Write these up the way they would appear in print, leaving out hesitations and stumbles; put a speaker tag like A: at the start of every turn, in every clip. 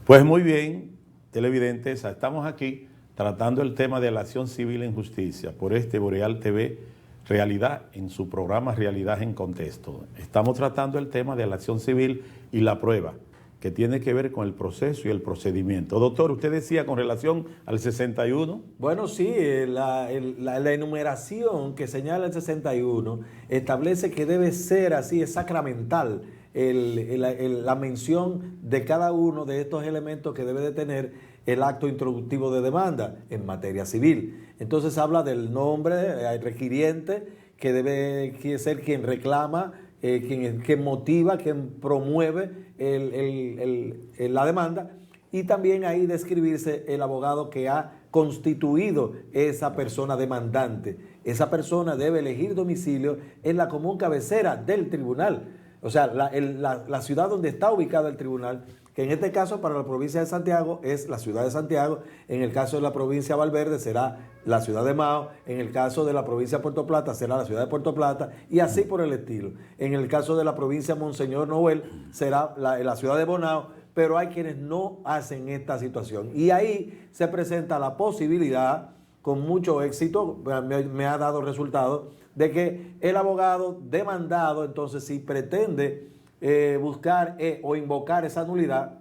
A: Pues muy bien, televidentes, estamos aquí tratando el tema de la acción civil en justicia por Boreal TV Realidad en su programa Realidad en Contexto. Estamos tratando el tema de la acción civil y la prueba, que tiene que ver con el proceso y el procedimiento. Doctor, usted decía con relación al 61.
B: Bueno, sí, la enumeración que señala el 61 establece que debe ser así, es sacramental la mención de cada uno de estos elementos que debe de tener el acto introductivo de demanda en materia civil. Entonces habla del nombre requiriente, que debe ser quien reclama, quien motiva, quien promueve la demanda, y también ahí describirse el abogado que ha constituido esa persona demandante. Esa persona debe elegir domicilio en la común cabecera del tribunal, o sea, la ciudad donde está ubicado el tribunal, que en este caso para la provincia de Santiago es la ciudad de Santiago, en el caso de la provincia de Valverde será la ciudad de Mao, en el caso de la provincia de Puerto Plata será la ciudad de Puerto Plata, y así por el estilo. En el caso de la provincia de Monseñor Noel será la ciudad de Bonao, pero hay quienes no hacen esta situación. Y ahí se presenta la posibilidad, con mucho éxito, me ha dado resultado, de que el abogado demandado, entonces, si pretende buscar o invocar esa nulidad,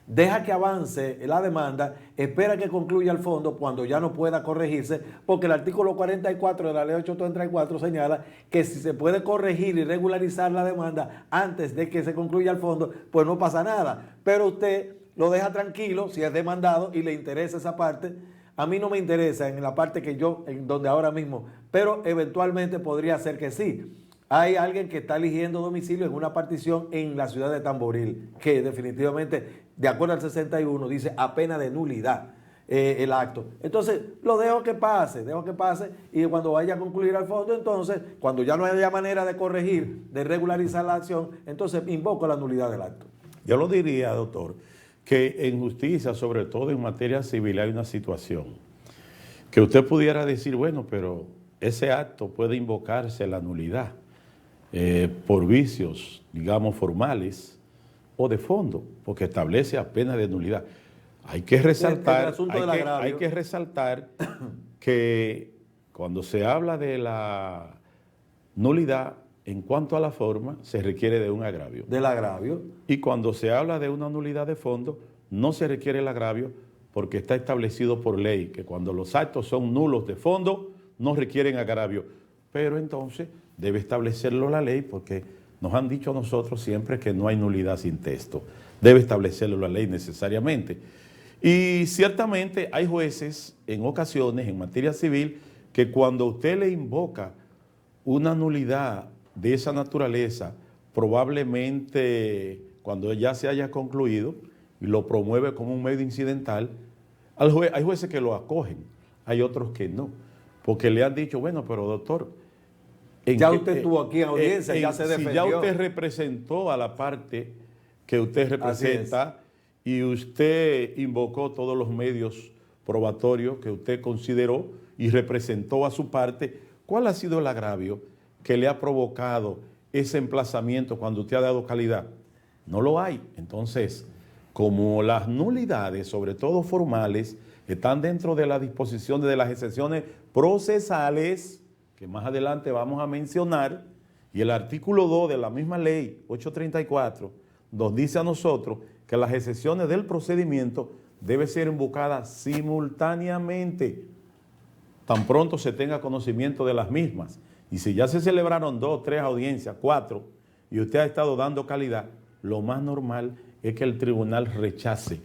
B: deja que avance la demanda, espera que concluya el fondo cuando ya no pueda corregirse, porque el artículo 44 de la ley 834 señala que si se puede corregir y regularizar la demanda antes de que se concluya el fondo, pues no pasa nada. Pero usted lo deja tranquilo si es demandado y le interesa esa parte. A mí no me interesa en la parte que yo, en donde ahora mismo, pero eventualmente podría ser que sí. Hay alguien que está eligiendo domicilio en una partición en la ciudad de Tamboril, que definitivamente, de acuerdo al 61, dice a pena de nulidad el acto. Entonces, lo dejo que pase, y cuando vaya a concluir al fondo, entonces, cuando ya no haya manera de corregir, de regularizar la acción, entonces invoco la nulidad del acto.
A: Yo lo diría, doctor, que en justicia, sobre todo en materia civil, hay una situación que usted pudiera decir, bueno, pero ese acto puede invocarse la nulidad por vicios, digamos, formales o de fondo, porque establece a pena de nulidad. Hay que resaltar, hay que resaltar que cuando se habla de la nulidad, en cuanto a la forma, se requiere de un agravio.
B: Del agravio.
A: Y cuando se habla de una nulidad de fondo, no se requiere el agravio porque está establecido por ley que cuando los actos son nulos de fondo, no requieren agravio. Pero entonces debe establecerlo la ley porque nos han dicho a nosotros siempre que no hay nulidad sin texto. Debe establecerlo la ley necesariamente. Y ciertamente hay jueces en ocasiones en materia civil que cuando usted le invoca una nulidad de esa naturaleza, probablemente cuando ya se haya concluido y lo promueve como un medio incidental, hay jueces que lo acogen, hay otros que no, porque le han dicho, bueno, pero doctor,
B: ya usted estuvo aquí en audiencia, ya se defendió.
A: Si ya usted representó a la parte que usted representa y usted invocó todos los medios probatorios que usted consideró y representó a su parte, ¿cuál ha sido el agravio que le ha provocado ese emplazamiento cuando usted ha dado calidad? No lo hay. Entonces, como las nulidades, sobre todo formales, están dentro de la disposición de las excepciones procesales, que más adelante vamos a mencionar, y el artículo 2 de la misma ley 834 nos dice a nosotros que las excepciones del procedimiento deben ser invocadas simultáneamente, tan pronto se tenga conocimiento de las mismas. Y si ya se celebraron 2, 3 audiencias, 4, y usted ha estado dando calidad, lo más normal es que el tribunal rechace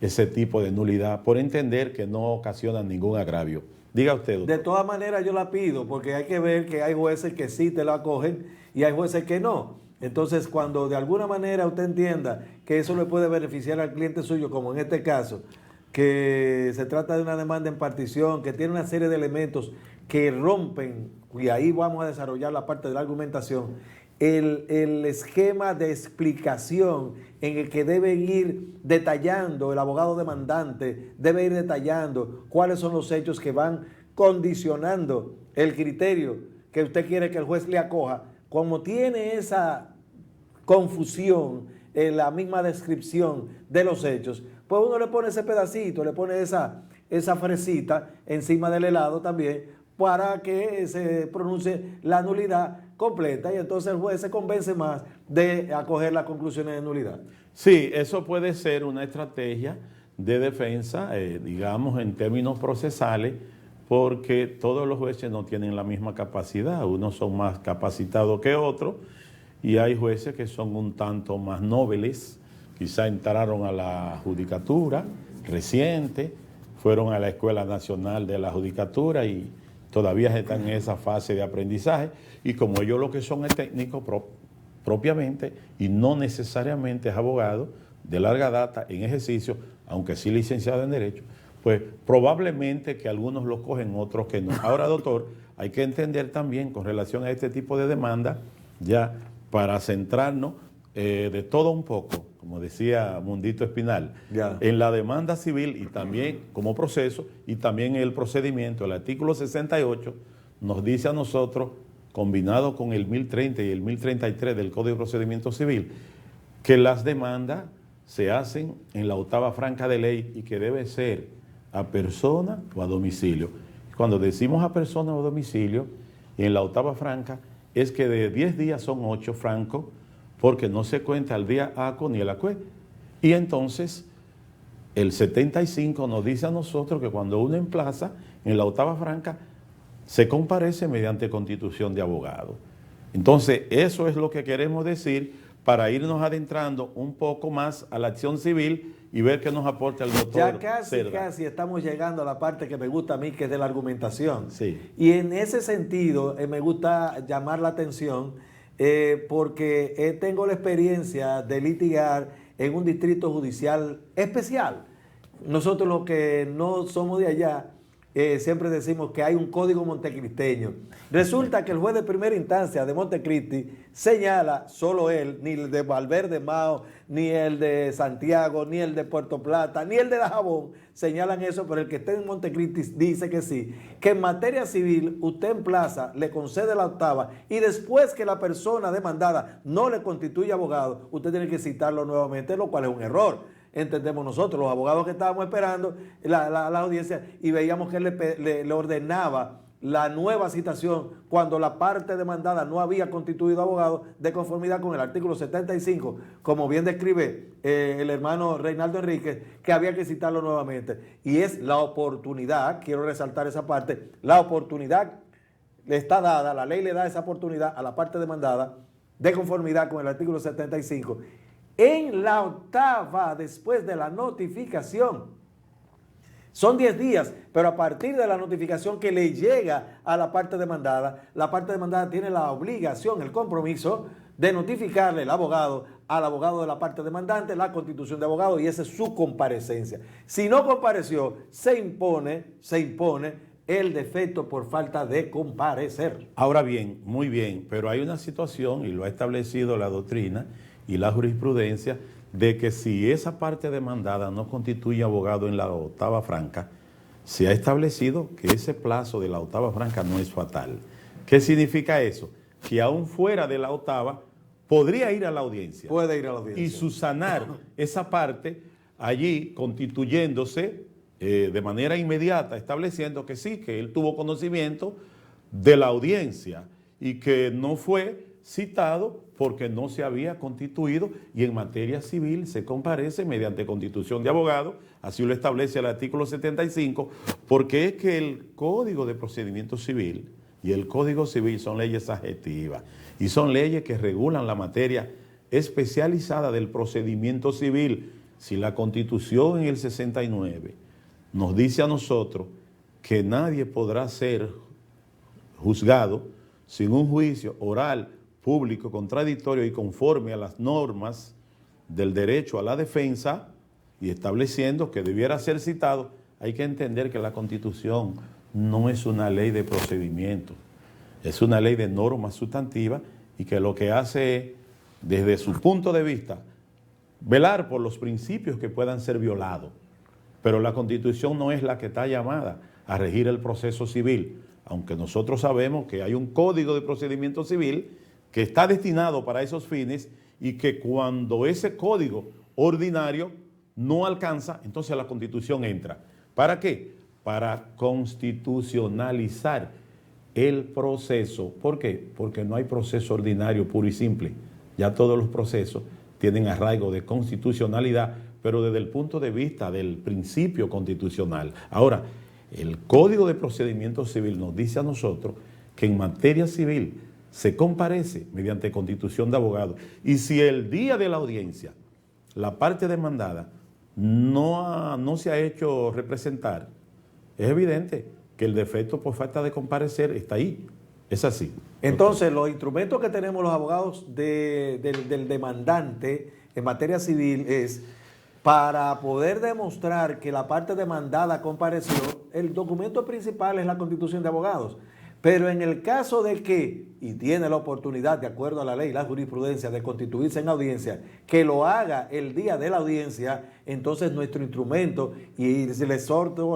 A: ese tipo de nulidad por entender que no ocasiona ningún agravio. Diga usted, doctor.
B: De todas maneras yo la pido, porque hay que ver que hay jueces que sí te la acogen y hay jueces que no. Entonces, cuando de alguna manera usted entienda que eso le puede beneficiar al cliente suyo, como en este caso, que se trata de una demanda en partición, que tiene una serie de elementos que rompen, y ahí vamos a desarrollar la parte de la argumentación, el esquema de explicación en el que debe ir detallando, el abogado demandante debe ir detallando cuáles son los hechos que van condicionando el criterio que usted quiere que el juez le acoja. Como tiene esa confusión la misma descripción de los hechos, pues uno le pone ese pedacito, le pone esa fresita encima del helado también para que se pronuncie la nulidad completa y entonces el juez se convence más de acoger las conclusiones de nulidad.
A: Sí, eso puede ser una estrategia de defensa, digamos, en términos procesales, porque todos los jueces no tienen la misma capacidad, unos son más capacitados que otros y hay jueces que son un tanto más nobles, quizá entraron a la judicatura reciente, fueron a la Escuela Nacional de la Judicatura y todavía están en esa fase de aprendizaje y como ellos lo que son es técnico propiamente y no necesariamente es abogado de larga data en ejercicio, aunque sí licenciado en Derecho, pues probablemente que algunos lo cogen, otros que no. Ahora, doctor, hay que entender también con relación a este tipo de demanda, ya para centrarnos de todo un poco, como decía Mundito Espinal, en la demanda civil y también como proceso y también en el procedimiento. El artículo 68 nos dice a nosotros, combinado con el 1030 y el 1033 del Código de Procedimiento Civil, que las demandas se hacen en la octava franca de ley y que debe ser a persona o a domicilio. Cuando decimos a persona o domicilio, en la octava franca, es que de 10 días son 8 francos, porque no se cuenta el día ACO ni el ACUE. Y entonces, el 75 nos dice a nosotros que cuando uno emplaza en la octava franca, se comparece mediante constitución de abogado. Entonces, eso es lo que queremos decir para irnos adentrando un poco más a la acción civil y ver qué nos aporta el doctor
B: Ya
A: Cerda.
B: casi estamos llegando a la parte que me gusta a mí, que es de la argumentación.
A: Sí.
B: Y en ese sentido, me gusta llamar la atención porque tengo la experiencia de litigar en un distrito judicial especial. Nosotros los que no somos de allá, siempre decimos que hay un código montecristeño. Resulta que el juez de primera instancia de Montecristi señala, solo él, ni el de Valverde Mao, ni el de Santiago, ni el de Puerto Plata, ni el de Dajabón, señalan eso, pero el que esté en Montecristi dice que sí, que en materia civil usted en plaza le concede la octava y después que la persona demandada no le constituye abogado, usted tiene que citarlo nuevamente, lo cual es un error. Entendemos nosotros, los abogados que estábamos esperando la audiencia y veíamos que él le ordenaba la nueva citación cuando la parte demandada no había constituido abogado de conformidad con el artículo 75, como bien describe el hermano Reinaldo Enríquez, que había que citarlo nuevamente. Y es la oportunidad, quiero resaltar esa parte, la oportunidad le está dada, la ley le da esa oportunidad a la parte demandada de conformidad con el artículo 75. En la octava, después de la notificación, son 10 días, pero a partir de la notificación que le llega a la parte demandada tiene la obligación, el compromiso de notificarle al abogado de la parte demandante la constitución de abogado y esa es su comparecencia. Si no compareció, se impone el defecto por falta de comparecer.
A: Ahora bien, muy bien, pero hay una situación, y lo ha establecido la doctrina y la jurisprudencia, de que si esa parte demandada no constituye abogado en la octava franca, se ha establecido que ese plazo de la octava franca no es fatal. ¿Qué significa eso? Que aún fuera de la octava, podría ir a la audiencia.
B: Puede ir a la audiencia.
A: Y subsanar esa parte allí constituyéndose de manera inmediata, estableciendo que sí, que él tuvo conocimiento de la audiencia y que no fue citado porque no se había constituido y en materia civil se comparece mediante constitución de abogado, así lo establece el artículo 75, porque es que el Código de Procedimiento Civil y el Código Civil son leyes adjetivas y son leyes que regulan la materia especializada del procedimiento civil. Si la Constitución en el 69 nos dice a nosotros que nadie podrá ser juzgado sin un juicio oral, público, contradictorio y conforme a las normas del derecho a la defensa y estableciendo que debiera ser citado, hay que entender que la Constitución no es una ley de procedimiento, es una ley de normas sustantivas y que lo que hace es, desde su punto de vista, velar por los principios que puedan ser violados. Pero la Constitución no es la que está llamada a regir el proceso civil, aunque nosotros sabemos que hay un Código de Procedimiento Civil que está destinado para esos fines y que cuando ese código ordinario no alcanza, entonces la Constitución entra. ¿Para qué? Para constitucionalizar el proceso. ¿Por qué? Porque no hay proceso ordinario puro y simple. Ya todos los procesos tienen arraigo de constitucionalidad, pero desde el punto de vista del principio constitucional. Ahora, el Código de Procedimiento Civil nos dice a nosotros que en materia civil se comparece mediante constitución de abogados. Y si el día de la audiencia la parte demandada no se ha hecho representar, es evidente que el defecto por falta de comparecer está ahí. Es así.
B: Entonces, los instrumentos que tenemos los abogados del demandante en materia civil es para poder demostrar que la parte demandada compareció. El documento principal es la Constitución de Abogados. Pero en el caso de que, y tiene la oportunidad, de acuerdo a la ley y la jurisprudencia, de constituirse en audiencia, que lo haga el día de la audiencia, entonces nuestro instrumento, y le exhorto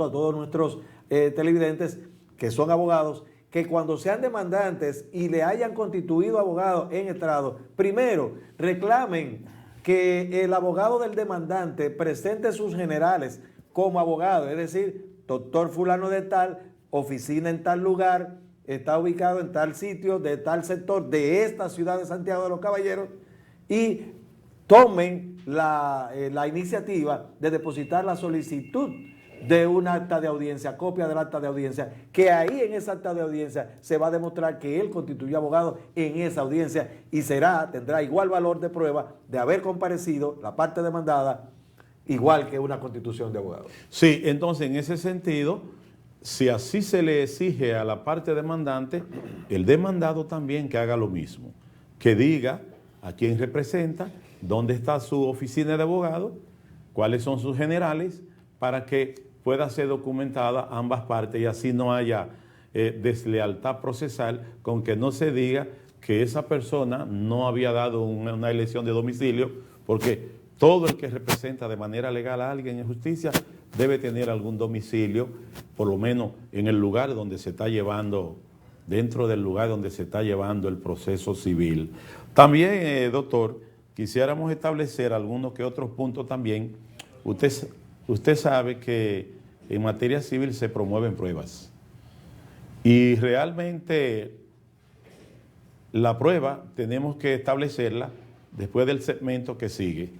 B: a todos nuestros televidentes que son abogados, que cuando sean demandantes y le hayan constituido abogado en estrado, primero reclamen que el abogado del demandante presente sus generales como abogado, es decir, doctor fulano de tal, oficina en tal lugar, está ubicado en tal sitio, de tal sector, de esta ciudad de Santiago de los Caballeros, y tomen la iniciativa de depositar la solicitud de un acta de audiencia, copia del acta de audiencia, que ahí en esa acta de audiencia se va a demostrar que él constituyó abogado en esa audiencia y tendrá igual valor de prueba de haber comparecido la parte demandada, igual que una constitución de abogado.
A: Sí, entonces en ese sentido, si así se le exige a la parte demandante, el demandado también que haga lo mismo, que diga a quién representa, dónde está su oficina de abogado, cuáles son sus generales, para que pueda ser documentada ambas partes y así no haya deslealtad procesal, con que no se diga que esa persona no había dado una elección de domicilio, porque todo el que representa de manera legal a alguien en justicia debe tener algún domicilio, por lo menos en el lugar donde se está llevando, dentro del lugar donde se está llevando el proceso civil. También, doctor, quisiéramos establecer algunos que otros puntos también. Usted sabe que en materia civil se promueven pruebas y realmente la prueba tenemos que establecerla después del segmento que sigue.